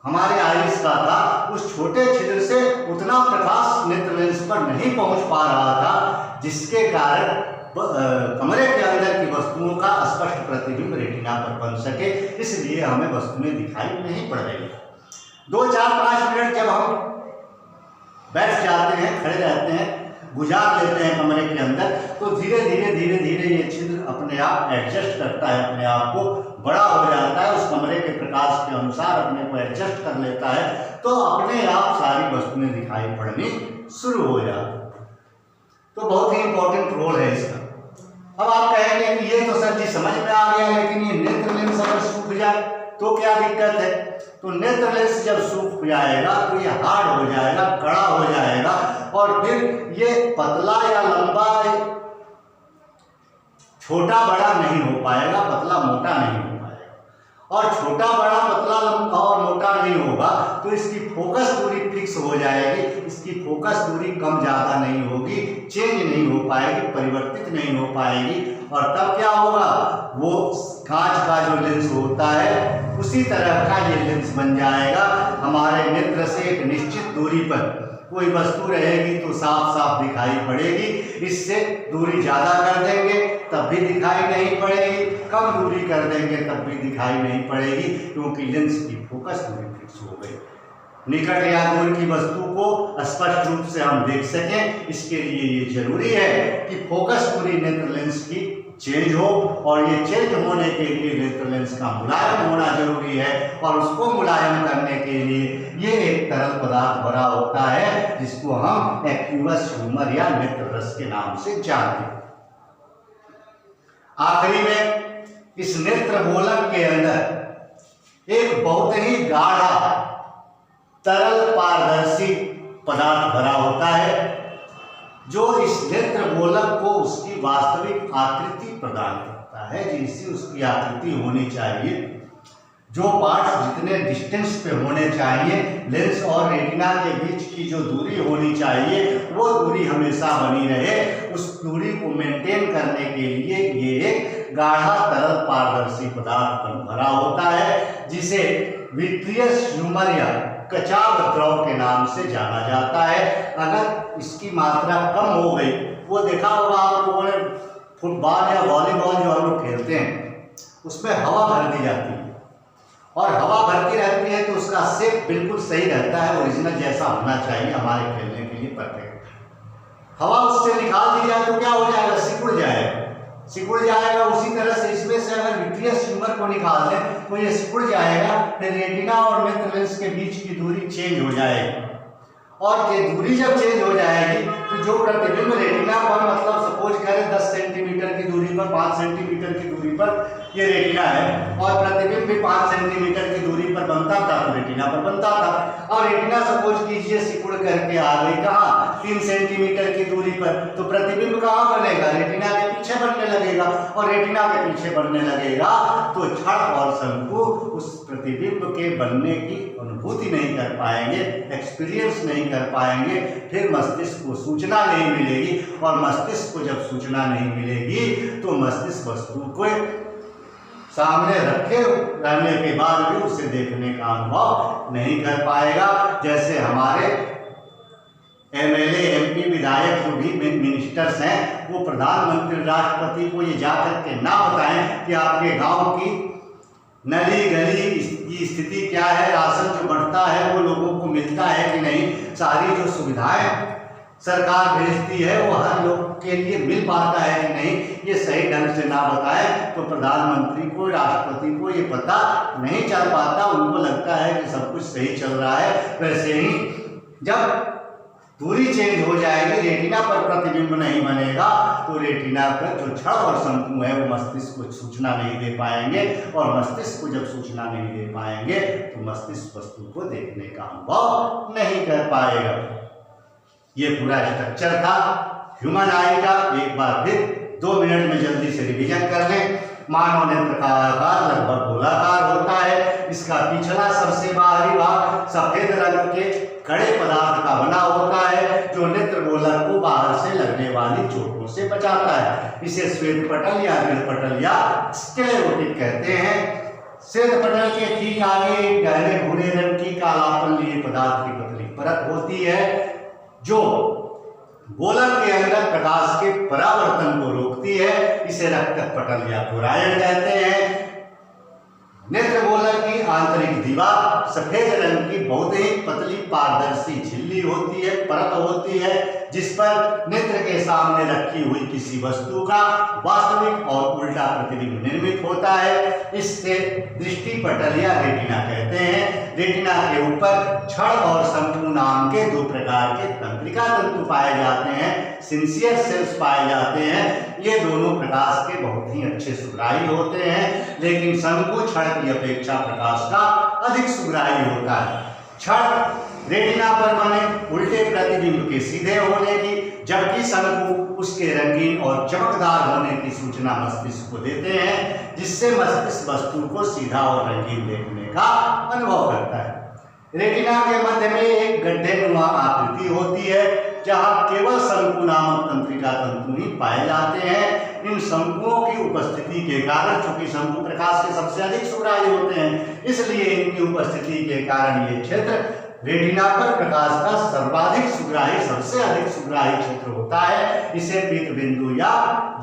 हमारे आइरिस का था, उस छोटे छिद्र से उतना प्रकाश नेत्र लेंस पर नहीं पहुंच पा रहा था, जिसके कारण कमरे के अंदर की वस्तुओं का स्पष्ट प्रतिबिंब रेटिना पर बन सके। इसलिए हमें वस्तुएं दिखाई नहीं पड़ रही। 2, 4, 5 मिनट जब हम बैठ जाते हैं, खड़े रहते हैं, गुजार लेते हैं कमरे के अंदर, तो धीरे धीरे ये छिद्र अपने आप एडजस्ट करता है, अपने आप को बड़ा हो जाता है, उस कमरे के प्रकाश प्रकाश के अनुसार अपने को एडजस्ट कर लेता है तो अपने आप सारी वस्तुएं दिखाई पड़नी शुरू हो जाती। तो बहुत ही इंपॉर्टेंट रोल है इसका। अब आप कहेंगे कि ये तो सर जी समझ में आ गया, लेकिन ये नेत्र लेंस अगर सूख जाए तो क्या दिक्कत है? तो नेत्र लेंस जब सूख जाएगा तो ये हार्ड हो जाएगा, कड़ा हो जाएगा और फिर ये पतला या लंबा, छोटा बड़ा नहीं हो पाएगा, पतला मोटा नहीं हो पाएगा। और छोटा बड़ा पतला लंबा और मोटा नहीं होगा तो इसकी फोकस दूरी फिक्स हो जाएगी, इसकी फोकस दूरी कम ज़्यादा नहीं होगी, चेंज नहीं हो पाएगी, परिवर्तित नहीं हो पाएगी। और तब क्या होगा, वो कांच का जो लेंस होता है उसी तरह का ये लेंस बन जाएगा। हमारे नेत्र से एक निश्चित दूरी पर कोई वस्तु रहेगी तो साफ साफ दिखाई पड़ेगी, इससे दूरी ज़्यादा कर देंगे तब भी दिखाई नहीं पड़ेगी, कम दूरी कर देंगे तब भी दिखाई नहीं पड़ेगी, क्योंकि लेंस की फोकस दूरी फिक्स हो गई। निकट या दूर की वस्तु को स्पष्ट रूप से हम देख सकें, इसके लिए ये जरूरी है कि फोकस दूरी नेत्र लेंस की चेंज हो, और ये चेंज होने के लिए नेत्र लेंस का मुलायम होना जरूरी है। और उसको मुलायम करने के लिए ये एक तरल पदार्थ भरा होता है जिसको हम एक्वियस ह्यूमर या नेत्र रस के नाम से जानते हैं। आखिरी में इस नेत्र गोलक के अंदर एक बहुत ही गाढ़ा तरल पारदर्शी पदार्थ भरा होता है जो इस नेत्र गोलक को उसकी वास्तविक आकृति प्रदान करता है, जिससे उसकी आकृति होनी चाहिए। जो पार्ट्स जितने डिस्टेंस पे होने चाहिए, लेंस और रेटिना के बीच की जो दूरी होनी चाहिए वो दूरी हमेशा बनी रहे, उस दूरी को मेंटेन करने के लिए ये एक गाढ़ा तरल पारदर्शी पदार्थ भरा होता है, जिसे विट्रियस ह्यूमर या कचाव द्रव के नाम से जाना जाता है। अगर इसकी मात्रा कम हो गई, वो देखा होगा आप लोगों ने फुटबॉल या वॉलीबॉल जो हम लोग खेलते हैं उसमें हवा भर दी जाती है और हवा भरती रहती है तो उसका शेप बिल्कुल सही रहता है, ओरिजिनल जैसा होना चाहिए हमारे खेलने के लिए परफेक्ट। हवा उससे निकाल दी जाए तो क्या हो जाएगा, सिकुड़ जाएगा। उसी तरह से इसमें से अगर विट्रियस ह्यूमर को निकाल दें तो ये सिकुड़ जाएगा, फिर रेटिना और नेत्र लेंस के बीच की दूरी चेंज हो जाएगी। और ये दूरी जब चेंज हो जाएगी तो जो प्रतिबिंब रेटिना पर, मतलब सपोज करें 10 सेंटीमीटर की दूरी पर, 5 सेंटीमीटर की दूरी पर ये रेटिना है और प्रतिबिंब भी 5 सेंटीमीटर की दूरी पर बनता था तो रेटिना पर बनता था। और रेटिना सपोज कीजिए सिकुड़ करके आ गई कहाँ, 3 सेंटीमीटर की दूरी पर, तो प्रतिबिंब कहाँ बनेगा, रेटिना के पीछे बनने लगेगा। और रेटिना के पीछे बनने लगेगा तो छड़ और शंकु उस प्रतिबिंब के बनने की अनुभूति नहीं कर पाएंगे, एक्सपीरियंस नहीं कर पाएंगे, फिर मस्तिष्क को सूचना नहीं मिलेगी। और मस्तिष्क को जब सूचना नहीं मिलेगी तो मस्तिष्क वस्तु को सामने रखे रहने के बाद भी उसे देखने का अनुभव नहीं कर पाएगा। जैसे हमारे एमएलए, एमपी, विधायक जो भी मिनिस्टर्स हैं, वो प्रधानमंत्री, राष्ट्रपति को ये जाकर के ना बताएं कि आपके गांव की नली गली की स्थिति क्या है, राशन जो बढ़ता है वो लोगों को मिलता है कि नहीं, सारी जो सुविधाएं सरकार भेजती है वो हर लोग के लिए मिल पाता है कि नहीं, ये सही ढंग से ना बताए तो प्रधानमंत्री को, राष्ट्रपति को ये पता नहीं चल पाता। उनको लगता है कि सब कुछ सही चल रहा है। वैसे ही जब दूरी चेंज हो जाएगी, रेटिना पर प्रतिबिंब नहीं बनेगा तो रेटिना पर जो छड़ और शंकु है वो मस्तिष्क को सूचना नहीं दे पाएंगे, और मस्तिष्क को जब सूचना नहीं दे पाएंगे तो मस्तिष्क वस्तु को देखने का अनुभव नहीं कर पाएगा। ये पूरा स्ट्रक्चर था ह्यूमन आई का। एक बार फिर 2 मिनट में जल्दी से रिवीजन कर लें। मानव नेत्र का आकार लगभग गोलाकार होता है। इसका पिछला सबसे बाहरी भाग सफेद रंग के कड़े पदार्थ का बना होता है जो नेत्र गोलक को बाहर से लगने वाली चोटों से बचाता है। इसे श्वेत पटल या रीढ़ पटल या स्क्लेरोटिक कहते हैं। श्वेत पटल के ठीक आगे गहरे भूरे रंग की कालापन लिए पदार्थ की पतली परत होती है जो गोलक के अंदर प्रकाश के परावर्तन को रोकती है। इसे रक्तक पटल या कोरायन कहते हैं। नेत्र गोलक की आंतरिक दीवार सफेद रंग की बहुत ही पतली पारदर्शी झिल्ली झिल्ली होती है, परत होती है, जिस पर नेत्र के सामने रखी हुई किसी वस्तु का वास्तविक और उल्टा प्रतिबिंब निर्मित होता है। इससे दृष्टि पटल या रेटिना कहते हैं। रेटिना के ऊपर छड़ और शंकु नाम के दो प्रकार के तंत्रिका तंतु पाए जाते हैं, सिंसियर सेल्स पाए जाते हैं। ये दोनों प्रकाश के बहुत ही अच्छे सुग्राही होते हैं, लेकिन शंकु छड़ की अपेक्षा प्रकाश का अधिक सुग्राही होता है। छड़ रेटिना पर बने उल्टे प्रतिबिंब के सीधे होने की, जबकि शंकु उसके रंगीन और चमकदार होने की सूचना मस्तिष्क को देते हैं, जिससे मस्तिष्क वस्तु को सीधा और रंगीन देखने का अनुभव करता है। रेटिना के मध्य में एक गड्ढेनुमा आकृति होती है, जहां केवल शंकु नामक तंत्रिका तंतु ही पाए जाते हैं। इन शंकुओं की उपस्थिति के कारण, चूंकि शंकु प्रकाश के सबसे अधिक सुग्राही होते हैं, इसलिए इनकी उपस्थिति के कारण ये क्षेत्र रेटिना पर प्रकाश का सर्वाधिक सुग्राही, सबसे अधिक सुग्राही क्षेत्र होता है। इसे पीत बिंदु या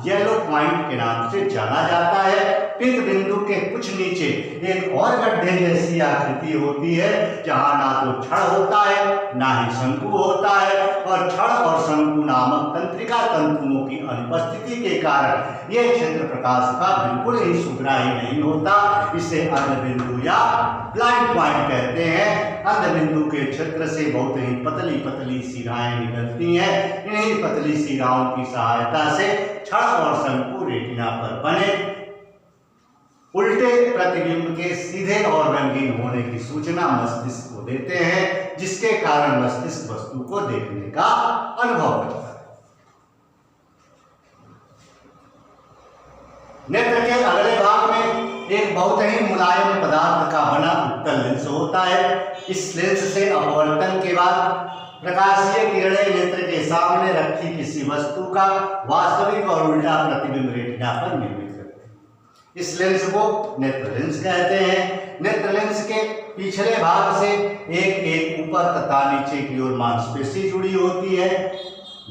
येलो पॉइंट के नाम से जाना जाता है। पीत बिंदु के कुछ नीचे एक और गड्ढे जैसी आकृति होती है, जहां ना तो छड़ होता है ना ही शंकु होता है, और छड़ और शंकु नामक तंत्रिका तंतुओं की अनुपस्थिति के कारण यह क्षेत्र प्रकाश का बिल्कुल ही सुग्राही नहीं होता। इसे अंध बिंदु या ब्लाइंड पॉइंट कहते हैं। अंध बिंदु के क्षेत्र से बहुत ही पतली पतली शिराएं निकलती हैं। इन्हीं पतली शिराओं की सहायता से छड़ और शंकु रेटिना पर बने उल्टे प्रतिबिंब के सीधे और रंगीन होने की सूचना मस्तिष्क को देते हैं, जिसके कारण मस्तिष्क वस्तु को देखने का अनुभव करता है। नेत्र के अगले भाग में एक बहुत ही मुलायम पदार्थ का बना उत्तल लेंस होता है। इस लेंस से अपवर्तन के बाद प्रकाशीय किरणें नेत्र के सामने रखी किसी वस्तु का वास्तविक और उल्टा प्रतिबिंब रेटिना पर निर्मित करते हैं। इस लेंस को नेत्र लेंस कहते हैं। नेत्र लेंस के पिछले भाग से एक ऊपर तथा नीचे की ओर मांसपेशी जुड़ी होती है,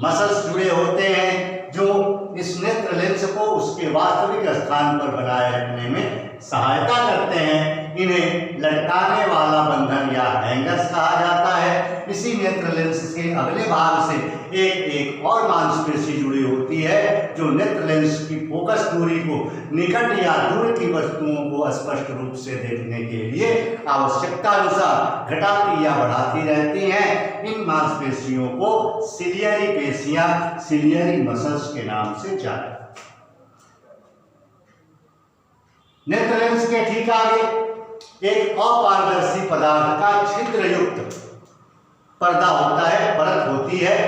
मसल्स जुड़े होते हैं, जो इस नेत्र लेंस को उसके वास्तविक स्थान पर बनाए रखने में सहायता करते हैं। इन्हें लटकाने वाला बंधन या हैंगर्स कहा जाता है। इसी नेत्र लेंस के अगले भाग से एक और मांसपेशी जुड़ी होती है, जो नेत्र लेंस की फोकस दूरी को निकट या दूर की वस्तुओं को स्पष्ट रूप से देखने के लिए आवश्यकता अनुसार घटाती या बढ़ाती रहती हैं। इन मांसपेशियों को सिलियरी पेशियां, सिलियरी मसल्स के नाम से जाना। नेत्र लेंस के ठीक आगे एक अपारदर्शी पदार्थ का छिद्र युक्त पर्दा होता है, परत होती है,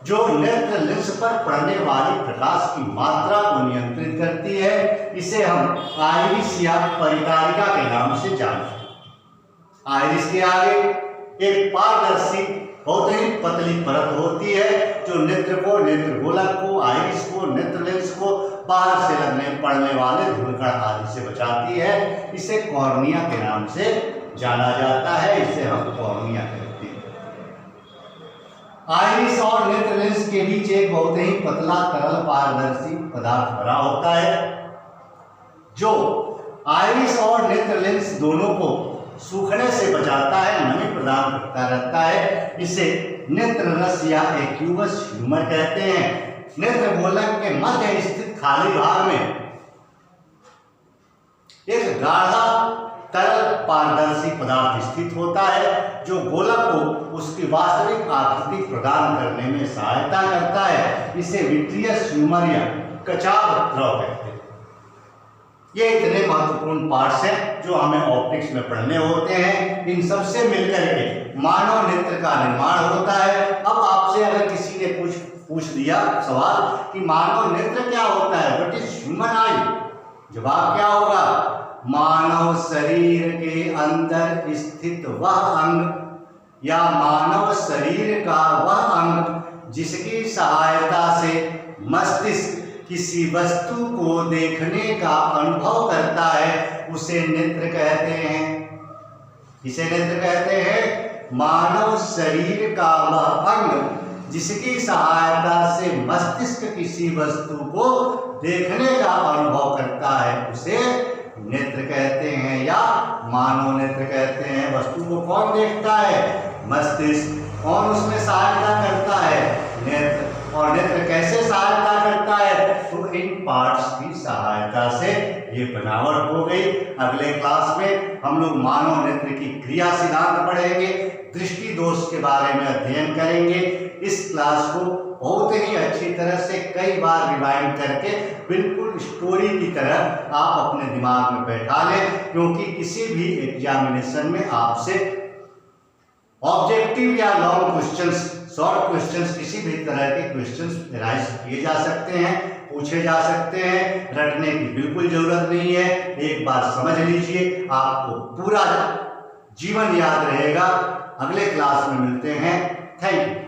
जो नेत्र लेंस पर पड़ने वाली प्रकाश की मात्रा को नियंत्रित करती है। इसे हम आइरिस या परिकारिका के नाम से जानते हैं। आइरिस के आगे एक पारदर्शी बहुत ही पतली परत होती है, जो नेत्र को, नेत्र गोलक को, आइरिस को, नेत्र लेंस को बाहर से लगने पड़ने वाले धूलकण आदि से बचाती है। इसे कॉर्निया के नाम से जाना जाता है। इसे हम कॉर्निया कहते हैं। आइरिस और नेत्र लेंस के बीच एक बहुत ही पतला तरल पारदर्शी पदार्थ भरा होता है, जो आइरिस और नेत्र लेंस दोनों को सूखने से बचाता है, नमी प्रदान करता रहता है। इसे नेत्र रस या एक्यूबस ह्यूमर कहते हैं। नेत्र गोलक के मध्य स्थित खाली भाग में एक गाढ़ा तरल पारदर्शी पदार्थ स्थित होता है, जो गोलक को उसकी वास्तविक आकृति प्रदान करने में सहायता करता है। इसे विट्रियस ह्यूमर या कचाव द्रव कहते हैं। ये इतने महत्वपूर्ण पार्ट्स हैं जो हमें ऑप्टिक्स में पढ़ने होते हैं। इन सबसे मिलकर के मानव नेत्र का निर्माण होता है। अब आपसे अगर किसी ने पूछ दिया सवाल कि मानव नेत्र क्या होता है, व्हाट इज ह्यूमन आई, जवाब क्या होगा? मानव शरीर के अंदर स्थित वह अंग या मानव शरीर का वह अंग जिसकी सहायता से मस्तिष्क किसी वस्तु को देखने का अनुभव करता है, उसे नेत्र कहते हैं। इसे नेत्र कहते हैं। मानव शरीर का वह अंग जिसकी सहायता से मस्तिष्क किसी वस्तु को देखने का अनुभव करता है, उसे नेत्र कहते हैं या मानव नेत्र कहते हैं। वस्तु को कौन देखता है? मस्तिष्क। कौन उसमें सहायता करता है? नेत्र। और नेत्र कैसे सहायता करता है? तो इन पार्ट्स की सहायता से ये बनावट हो गई। अगले क्लास में हम लोग मानव नेत्र की क्रिया सिद्धांत पढ़ेंगे, दृष्टि दोष के बारे में अध्ययन करेंगे। इस क्लास को बहुत ही अच्छी तरह से कई बार रिवाइंड करके बिल्कुल स्टोरी की तरह आप अपने दिमाग में बैठा लें, क्योंकि किसी भी एग्जामिनेशन में आपसे ऑब्जेक्टिव या लॉन्ग क्वेश्चंस, शॉर्ट क्वेश्चंस, किसी भी तरह के क्वेश्चंस राइज किए जा सकते हैं, पूछे जा सकते हैं। रटने की बिल्कुल जरूरत नहीं है, एक बार समझ लीजिए, आपको पूरा जीवन याद रहेगा। अगले क्लास में मिलते हैं। Thank you.